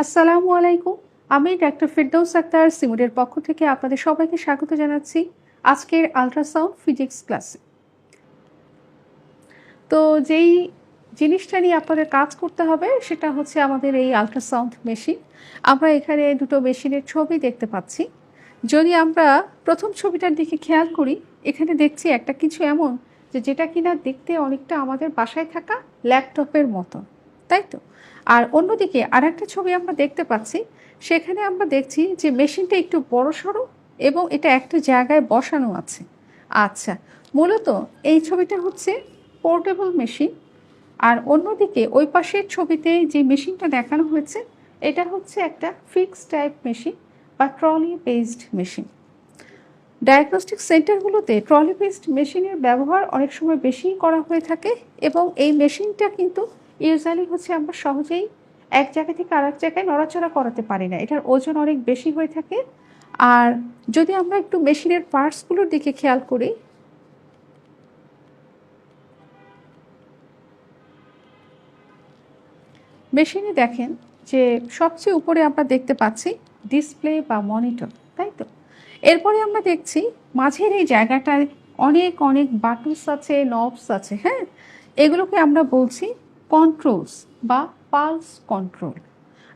আসসালামু আলাইকুম। আমি ডাক্তার ফিরদৌস আক্তার সিমুডের পক্ষ থেকে আপনাদের সবাইকে স্বাগত জানাচ্ছি আজকের আল্ট্রাসাউন্ড ফিজিক্স ক্লাসে। তো যেই জিনিসটা নিয়ে আপনাদের কাজ করতে হবে সেটা হচ্ছে আমাদের এই আল্ট্রাসাউন্ড মেশিন। আমরা এখানে দুটো মেশিনের ছবি দেখতে পাচ্ছি। যদি আমরা প্রথম ছবিটার দিকে খেয়াল করি, এখানে দেখছি একটা কিছু এমন যেটা কিনা দেখতে অনেকটা আমাদের বাসায় থাকা ল্যাপটপের মতো, তাই তো? আর অন্যদিকে আরেকটা ছবি আমরা দেখতে পাচ্ছি, সেখানে আমরা দেখছি যে মেশিনটা একটু বড়সড় এবং এটা একটা জায়গায় বসানো আছে। আচ্ছা, মূলত এই ছবিটা হচ্ছে পোর্টেবল মেশিন। আর অন্যদিকে ওই পাশের ছবিতে যে মেশিনটা দেখানো হয়েছে, এটা হচ্ছে একটা ফিক্সড টাইপ মেশিন বা ট্রলি বেসড মেশিন। ডায়াগনস্টিক সেন্টারগুলোতে ট্রলি বেসড মেশিনের ব্যবহার অনেক সময় বেশিই করা হয়ে থাকে এবং এই মেশিনটা কিন্তু ইউজুয়ালি হচ্ছে আমরা সহজেই এক জায়গা থেকে আরেক জায়গায় নড়াচড়া করাতে পারি না। এটার ওজন অনেক বেশি হয়ে থাকে। আর যদি আমরা একটু মেশিনের পার্টসগুলোর দিকে খেয়াল করি, মেশিনে দেখেন যে সবচেয়ে উপরে আমরা দেখতে পাচ্ছি ডিসপ্লে বা মনিটর, তাই তো? এরপরে আমরা দেখছি মাঝের এই জায়গাটায় অনেক অনেক বাটনস আছে, নবস আছে, হ্যাঁ? এগুলোকে আমরা বলছি কন্ট্রোলস বা পালস কন্ট্রোল।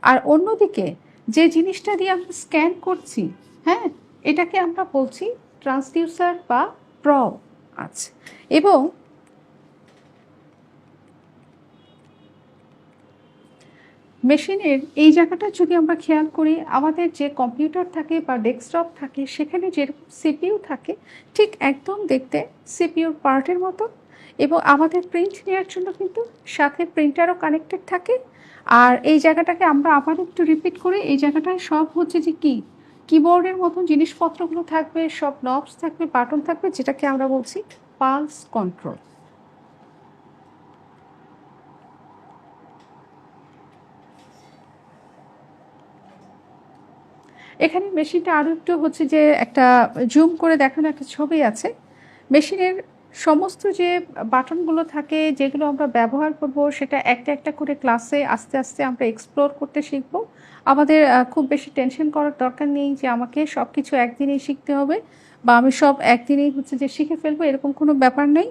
আর অন্যদিকে যে জিনিসটা দিয়ে আমরা স্ক্যান করছি, হ্যাঁ, এটাকে আমরা বলছি ট্রান্সডিউসার বা প্রব আছে। এবং মেশিনের এই জায়গাটা যদি আমরা খেয়াল করি, আমাদের যে কম্পিউটার থাকে বা ডেস্কটপ থাকে সেখানে যেরকম সিপিইউ থাকে, ঠিক একদম দেখতে সিপিইউর পার্টের মতো। এবং আমাদের প্রিন্ট নেওয়ার জন্য কিন্তু সাথে প্রিন্টারও কানেক্টেড থাকে। আর এই জায়গাটাকে আমরা আবার একটু রিপিট করি, এই জায়গাটায় সব হচ্ছে যে কিবোর্ডের মতন জিনিসপত্রগুলো থাকবে, সব নবস থাকবে, বাটন থাকবে, যেটাকে আমরা বলছি পালস কন্ট্রোল। এখানে মেশিনটা আরও একটু হচ্ছে যে একটা জুম করে দেখানো একটা ছবি আছে। মেশিনের সমস্ত যে বাটনগুলো থাকে যেগুলো আমরা ব্যবহার করব, সেটা একটা একটা করে ক্লাসে আস্তে আস্তে আমরা এক্সপ্লোর করতে শিখব। আমাদের খুব বেশি টেনশন করার দরকার নেই যে আমাকে সব কিছু একদিনেই শিখতে হবে বা আমি সব একদিনেই হচ্ছে যে শিখে ফেলবো, এরকম কোনো ব্যাপার নেই।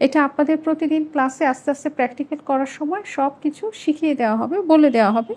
এটা আপনাদের প্রতিদিন ক্লাসে আস্তে আস্তে প্র্যাকটিক্যাল করার সময় সব কিছু শিখিয়ে দেওয়া হবে, বলে দেওয়া হবে।